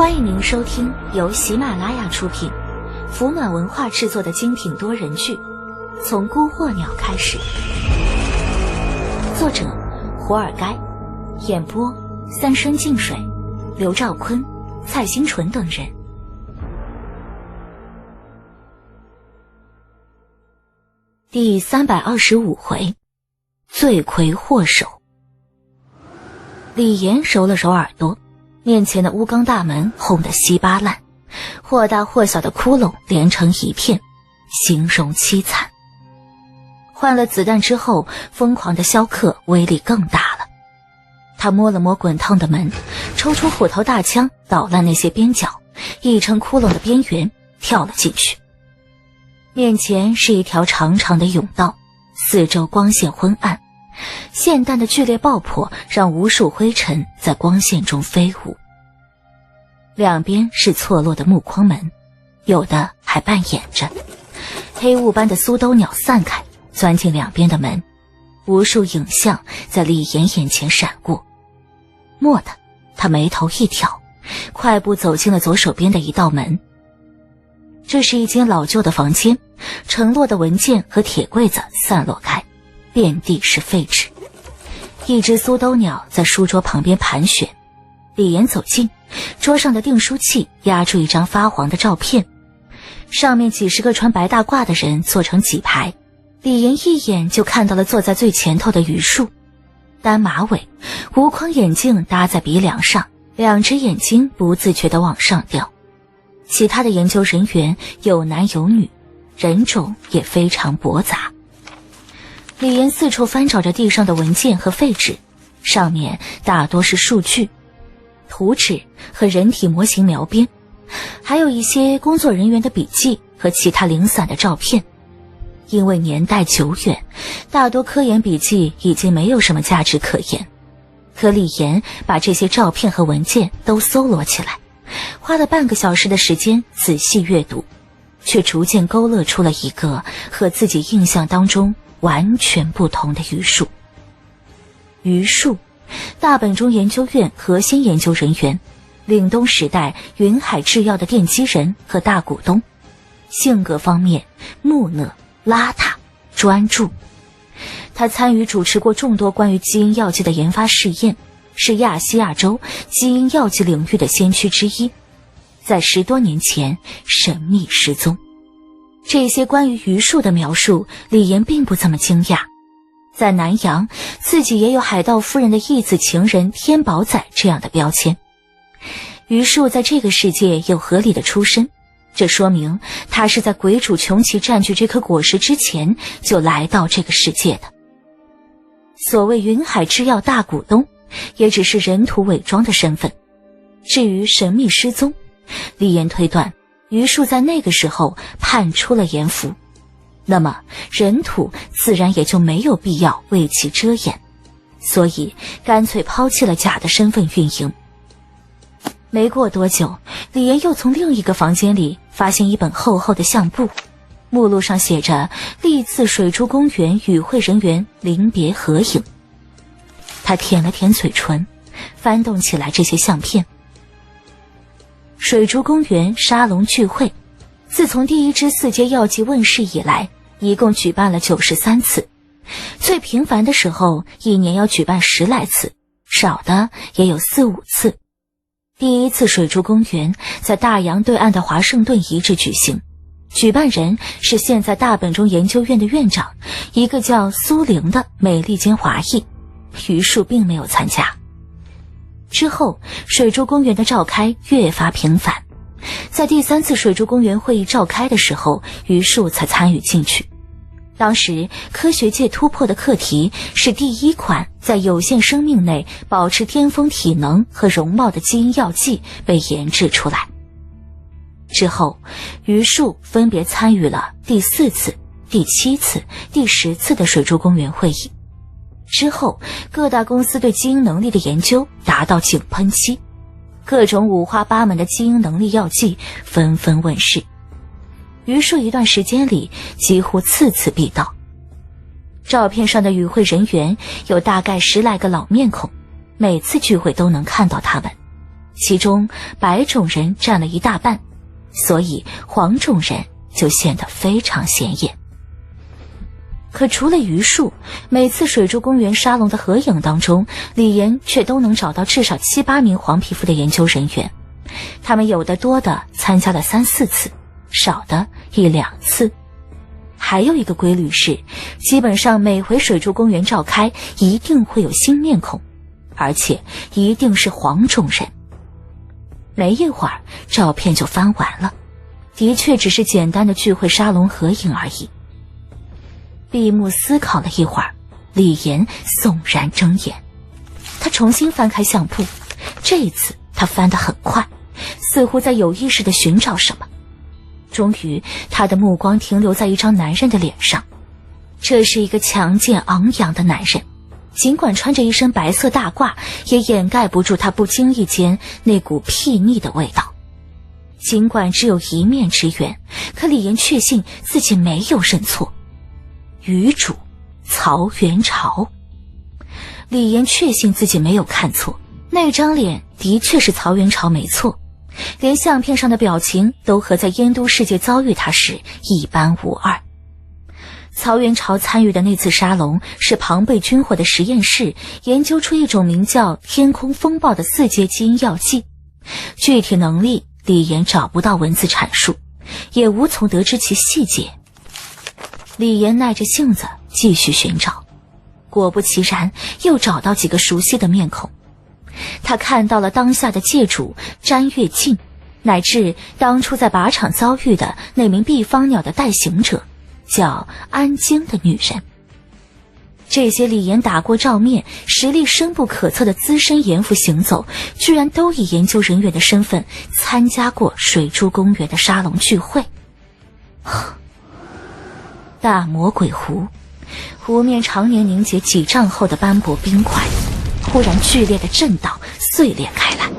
欢迎您收听由喜马拉雅出品，福暖文化制作的精品多人剧《从孤惑鸟开始》，作者胡尔该，演播三生净水、刘兆坤、蔡新纯等人。第325回，罪魁祸首。李岩揉了揉耳朵，面前的钨钢大门轰得稀巴烂，或大或小的窟窿连成一片，形容凄惨。换了子弹之后，疯狂的萧克威力更大了。他摸了摸滚烫的门，抽出虎头大枪捣烂那些边角，一撑窟窿的边缘跳了进去。面前是一条长长的甬道，四周光线昏暗，霰弹的剧烈爆破让无数灰尘在光线中飞舞。两边是错落的木框门，有的还半掩着，黑雾般的苏兜鸟散开，钻进两边的门，无数影像在李岩眼前闪过。蓦地他眉头一挑，快步走进了左手边的一道门。这是一间老旧的房间，承落的文件和铁柜子散落开，遍地是废纸。一只苏兜鸟在书桌旁边盘旋，李岩走近，桌上的订书器压住一张发黄的照片，上面几十个穿白大褂的人坐成几排。李岩一眼就看到了坐在最前头的榆树，单马尾，无框眼镜搭在鼻梁上，两只眼睛不自觉地往上掉。其他的研究人员有男有女，人种也非常驳杂。李岩四处翻找着地上的文件和废纸，上面大多是数据、图纸和人体模型描边，还有一些工作人员的笔记和其他零散的照片。因为年代久远，大多科研笔记已经没有什么价值可言，可李岩把这些照片和文件都搜罗起来，花了半个小时的时间仔细阅读，却逐渐勾勒出了一个和自己印象当中完全不同的榆树。榆树，大本钟研究院核心研究人员，岭东时代云海制药的奠基人和大股东，性格方面木讷、邋遢、专注。他参与主持过众多关于基因药剂的研发试验，是亚细亚州基因药剂领域的先驱之一，在10多年前神秘失踪。这些关于榆树的描述，李岩并不怎么惊讶。在南洋，自己也有海盗夫人的义子情人天宝仔这样的标签。榆树在这个世界有合理的出身，这说明他是在鬼主穷奇占据这颗果实之前就来到这个世界的。所谓云海制药大股东，也只是人土伪装的身份。至于神秘失踪，李岩推断榆树在那个时候叛出了阎浮，那么人土自然也就没有必要为其遮掩，所以干脆抛弃了假的身份运营。没过多久，李岩又从另一个房间里发现一本厚厚的相簿，目录上写着历次水珠公园与会人员临别合影。他舔了舔嘴唇，翻动起来这些相片。水珠公园沙龙聚会，自从第一支4阶药剂问世以来，一共举办了93次，最频繁的时候一年要举办10来次，少的也有4、5次。第一次水珠公园在大洋对岸的华盛顿遗址举行，举办人是现在大本钟研究院的院长，一个叫苏玲的美利坚华裔，榆树并没有参加。之后水珠公园的召开越发频繁，在第3次水珠公园会议召开的时候，榆树才参与进去。当时科学界突破的课题是第一款在有限生命内保持巅峰体能和容貌的基因药剂被研制出来。之后榆树分别参与了第4次、第7次、第10次的水珠公园会议。之后各大公司对基因能力的研究达到井喷期，各种五花八门的基因能力药剂纷纷问世。榆树一段时间里几乎次次必到。照片上的与会人员有大概10来个老面孔，每次聚会都能看到他们。其中白种人占了一大半，所以黄种人就显得非常显眼。可除了余数，每次水珠公园沙龙的合影当中，李岩却都能找到至少7、8名黄皮肤的研究人员，他们有的多的参加了3、4次，少的1、2次。还有一个规律是，基本上每回水珠公园召开，一定会有新面孔，而且一定是黄种人。没一会儿，照片就翻完了，的确只是简单的聚会沙龙合影而已。闭目思考了一会儿，李岩悚然睁眼。他重新翻开相簿，这一次他翻得很快，似乎在有意识地寻找什么。终于，他的目光停留在一张男人的脸上。这是一个强健昂扬的男人，尽管穿着一身白色大褂，也掩盖不住他不经意间那股睥睨的味道。尽管只有一面之缘，可李岩确信自己没有认错。余主曹元朝。李岩确信自己没有看错，那张脸的确是曹元朝没错，连相片上的表情都和在燕都世界遭遇他时一般无二。曹元朝参与的那次沙龙是庞贝军火的实验室研究出一种名叫天空风暴的4阶基因药剂，具体能力李岩找不到文字阐述，也无从得知其细节。李岩耐着性子继续寻找，果不其然，又找到几个熟悉的面孔。他看到了当下的界主詹月镜，乃至当初在靶场遭遇的那名毕方鸟的代行者，叫安京的女人。这些李岩打过照面、实力深不可测的资深严父行走，居然都以研究人员的身份参加过水珠公园的沙龙聚会。大魔鬼湖，湖面常年凝结几丈厚的斑驳冰块，忽然剧烈的震荡碎裂开来，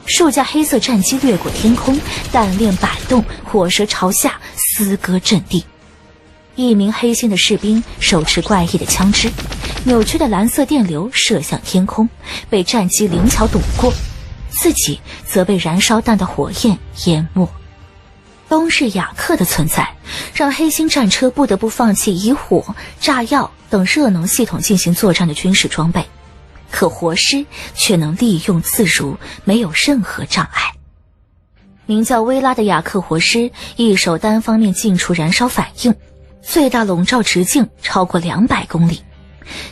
数架黑色战机掠过天空，弹链摆动，火舌朝下，嘶歌震地。一名黑心的士兵手持怪异的枪支，扭曲的蓝色电流射向天空，被战机灵巧躲过，自己则被燃烧弹的火焰淹没。东日雅克的存在让黑心战车不得不放弃以火、炸药等热能系统进行作战的军事装备，可活尸却能利用自如，没有任何障碍。名叫薇拉的雅克活尸一手单方面进出燃烧反应，最大笼罩直径超过200公里，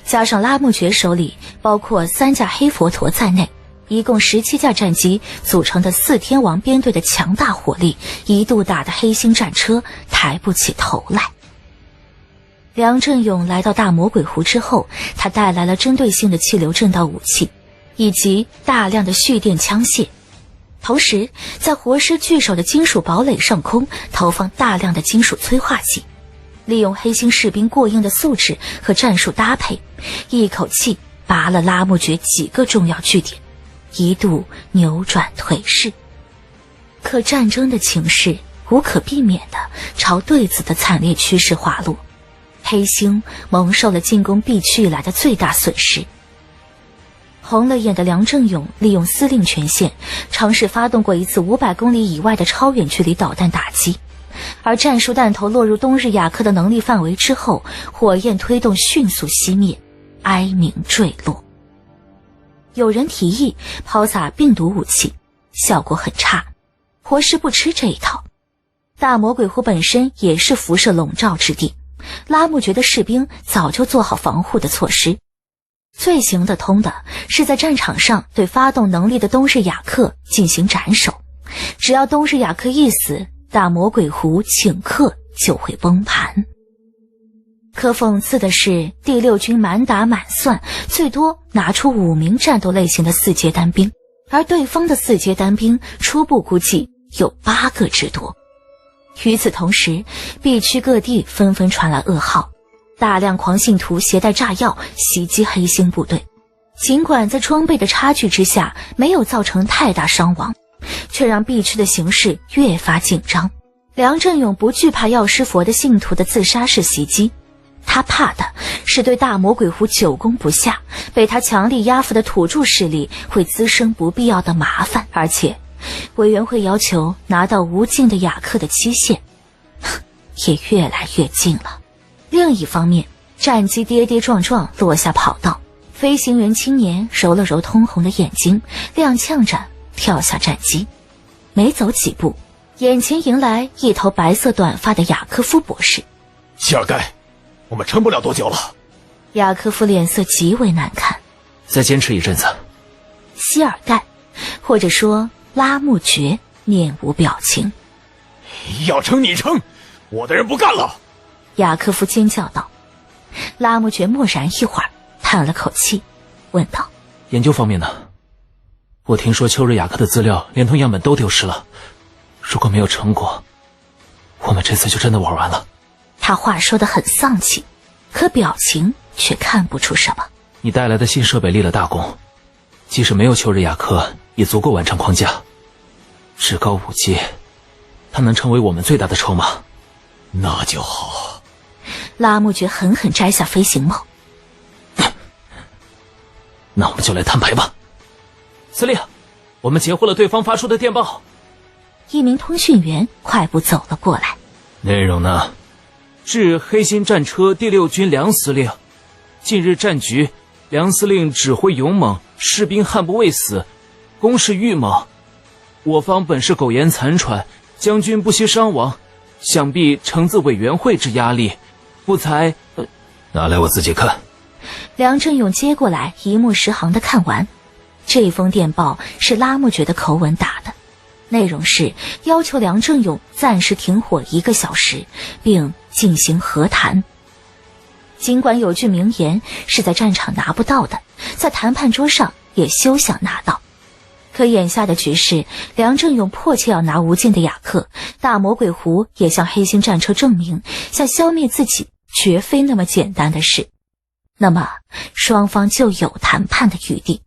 加上拉木爵手里包括3架黑佛陀在内，一共17架战机组成的4天王编队的强大火力，一度打得黑心战车抬不起头来。梁振勇来到大魔鬼湖之后，他带来了针对性的气流震导武器，以及大量的蓄电枪械，同时在活尸聚首的金属堡垒上空投放大量的金属催化剂，利用黑心士兵过硬的素质和战术搭配，一口气拔了拉木爵几个重要据点，一度扭转颓势。可战争的情势无可避免地朝对子的惨烈趋势滑落，黑星蒙受了进攻 B 区以来的最大损失。红了眼的梁振勇利用司令权限，尝试发动过一次500公里以外的超远距离导弹打击，而战术弹头落入东日雅克的能力范围之后，火焰推动迅速熄灭，哀鸣坠落。有人提议抛洒病毒武器，效果很差，活尸不吃这一套。大魔鬼湖本身也是辐射笼罩之地，拉木爵的士兵早就做好防护的措施。最行得通的是在战场上对发动能力的东日雅克进行斩首，只要东日雅克一死，大魔鬼湖顷刻就会崩盘。可讽刺的是，第6军满打满算最多拿出5名战斗类型的4阶单兵，而对方的4阶单兵初步估计有8个之多。与此同时，B区各地纷纷传来噩耗，大量狂信徒携带炸药袭击黑星部队，尽管在装备的差距之下没有造成太大伤亡，却让 B 区的形势越发紧张。梁振勇不惧怕药师佛的信徒的自杀式袭击，他怕的是对大魔鬼湖久攻不下，被他强力压服的土著势力会滋生不必要的麻烦，而且委员会要求拿到无尽的雅克的期限也越来越近了。另一方面，战机跌跌撞撞落下跑道，飞行员青年揉了揉通红的眼睛，踉跄着跳下战机。没走几步，眼前迎来一头白色短发的雅科夫博士。希尔盖，我们撑不了多久了。雅科夫脸色极为难看。再坚持一阵子。希尔盖，或者说拉木爵，面无表情。要撑你撑，我的人不干了！雅科夫尖叫道。拉木爵默然一会儿，叹了口气，问道：研究方面呢？我听说丘瑞雅克的资料连同样本都丢失了，如果没有成果，我们这次就真的玩完了。他话说得很丧气，可表情却看不出什么。你带来的新设备立了大功，即使没有丘瑞雅克也足够完成框架。至高武阶，它能成为我们最大的筹码。那就好。拉木爵狠狠摘下飞行帽。那我们就来摊牌吧。司令，我们截获了对方发出的电报。一名通讯员快步走了过来。内容呢？致黑心战车第6军梁司令，近日战局，梁司令指挥勇猛，士兵悍不畏死，攻势愈猛。我方本是苟延残喘，将军不惜伤亡，想必承自委员会之压力，不才拿来我自己看。梁振勇接过来，一目十行地看完。这封电报是拉木爵的口吻打的，内容是要求梁振勇暂时停火1个小时，并进行和谈。尽管有句名言是在战场拿不到的，在谈判桌上也休想拿到。可眼下的局势，梁振勇迫切要拿无尽的雅克，大魔鬼湖也向黑心战车证明，想消灭自己绝非那么简单的事。那么双方就有谈判的余地。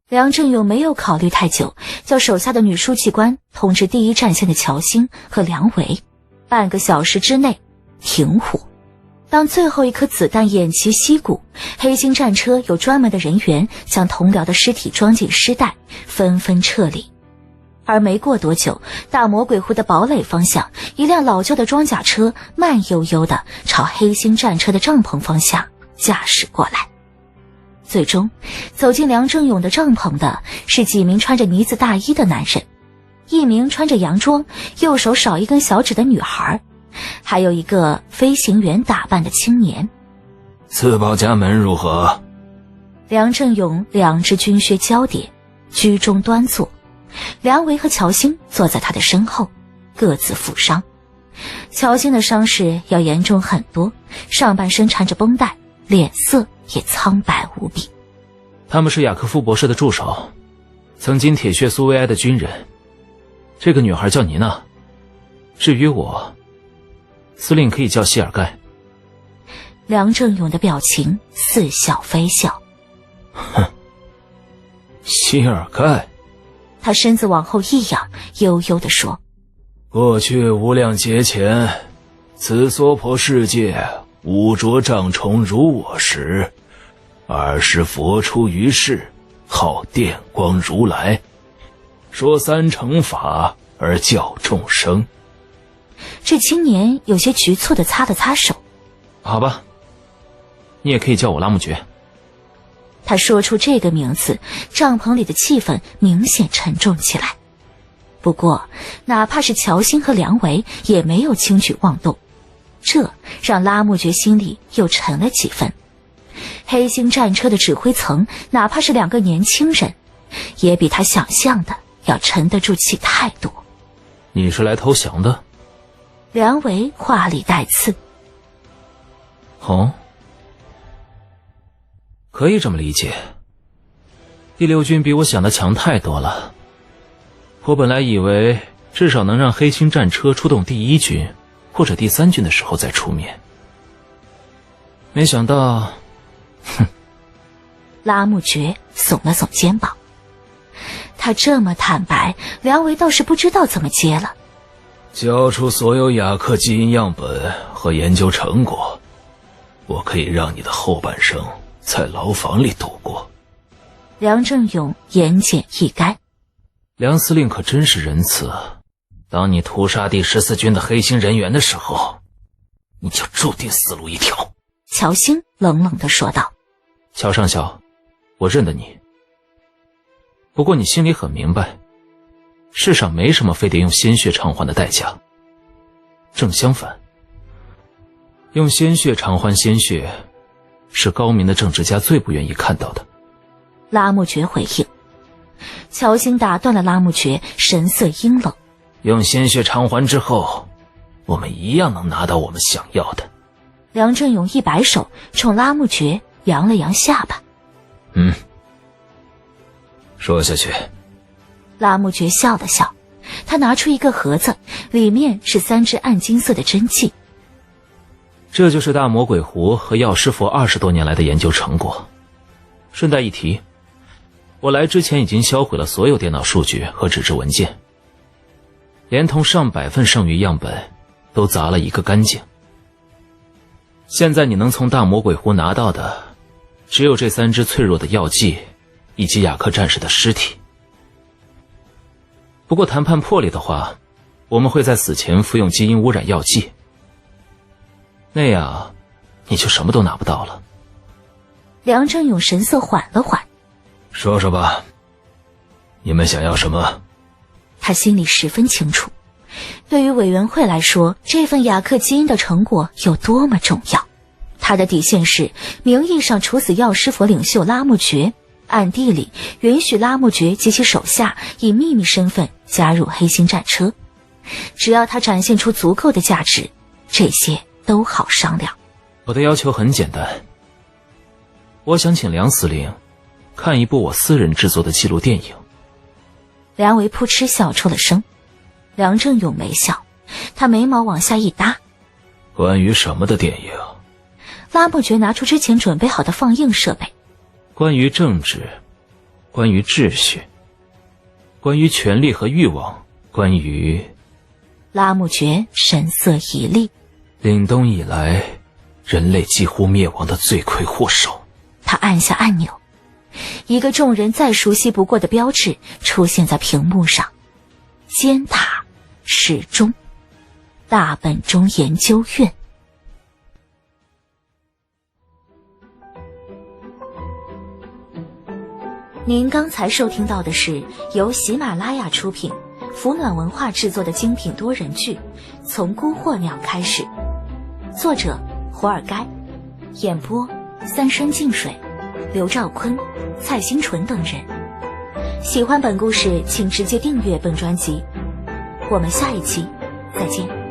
梁振勇没有考虑太久，叫手下的女书记官通知第一战线的乔兴和梁维，半个小时之内停火。当最后一颗子弹偃旗息鼓，黑心战车有专门的人员将同僚的尸体装进尸袋，纷纷撤离。而没过多久，大魔鬼湖的堡垒方向，一辆老旧的装甲车慢悠悠地朝黑心战车的帐篷方向驾驶过来。最终走进梁振勇的帐篷的是几名穿着呢子大衣的男人，一名穿着洋装右手少一根小指的女孩，还有一个飞行员打扮的青年。自报家门如何？梁振勇两只军靴交叠，居中端坐，梁维和乔兴坐在他的身后，各自负伤。乔兴的伤势要严重很多，上半身缠着绷带，脸色也苍白无比。他们是雅科夫博士的助手，曾经铁血苏维埃的军人。这个女孩叫妮娜，至于我，司令可以叫希尔盖。梁振勇的表情似笑非笑。哼，希尔盖。他身子往后一仰，悠悠地说：过去无量劫前，此娑婆世界污浊障虫如我时，20时佛出于世，号电光如来，说3乘法而教众生。这青年有些局促地擦了擦手。好吧，你也可以叫我拉木爵。他说出这个名字，帐篷里的气氛明显沉重起来。不过哪怕是乔兴和梁维也没有轻举妄动，这让拉木爵心里又沉了几分。黑心战车的指挥层哪怕是2个年轻人，也比他想象的要沉得住气太多。你是来投降的？梁维话里带刺。哦，可以这么理解。第6军比我想的强太多了。我本来以为至少能让黑心战车出动第1军或者第3军的时候再出面，没想到，哼。拉木爵耸了耸肩膀。他这么坦白，梁维倒是不知道怎么接了。交出所有雅克基因样本和研究成果，我可以让你的后半生在牢房里度过。梁振勇言简意赅。梁司令可真是仁慈，当你屠杀第14军的黑心人员的时候，你就注定死路一条。乔兴冷冷地说道。乔上校，我认得你，不过你心里很明白，世上没什么非得用鲜血偿还的代价。正相反，用鲜血偿还鲜血，是高明的政治家最不愿意看到的。拉木觉回应。乔兴打断了拉木觉，神色阴冷。用鲜血偿还之后，我们一样能拿到我们想要的。梁振勇一摆手，冲拉木觉扬了扬下巴。说下去。拉木觉笑了笑，他拿出一个盒子，里面是3支暗金色的针剂。这就是大魔鬼湖和药师佛20多年来的研究成果。顺带一提，我来之前已经销毁了所有电脑数据和纸质文件，连同上百份剩余样本都砸了一个干净。现在你能从大魔鬼湖拿到的，只有这3支脆弱的药剂以及雅克战士的尸体。不过谈判破裂的话，我们会在死前服用基因污染药剂，那样你就什么都拿不到了。梁振勇神色缓了缓。说说吧，你们想要什么？他心里十分清楚，对于委员会来说，这份雅克基因的成果有多么重要。他的底线是名义上处死药师佛领袖拉木觉，暗地里允许拉木觉及其手下以秘密身份加入黑心战车。只要他展现出足够的价值，这些都好商量。我的要求很简单，我想请梁司令看一部我私人制作的纪录电影。梁维扑哧笑出了声。梁振勇没笑，他眉毛往下一搭。关于什么的电影？拉木觉拿出之前准备好的放映设备。关于政治，关于秩序，关于权力和欲望，关于……拉木觉神色一厉。凛冬以来，人类几乎灭亡的罪魁祸首。他按下按钮，一个众人再熟悉不过的标志出现在屏幕上：尖塔时钟，大本钟研究院。您刚才收听到的是由喜马拉雅出品，福暖文化制作的精品多人剧《从孤惑鸟开始》，作者胡尔该，演播三生净水、刘兆坤、蔡新纯等人。喜欢本故事，请直接订阅本专辑。我们下一期再见。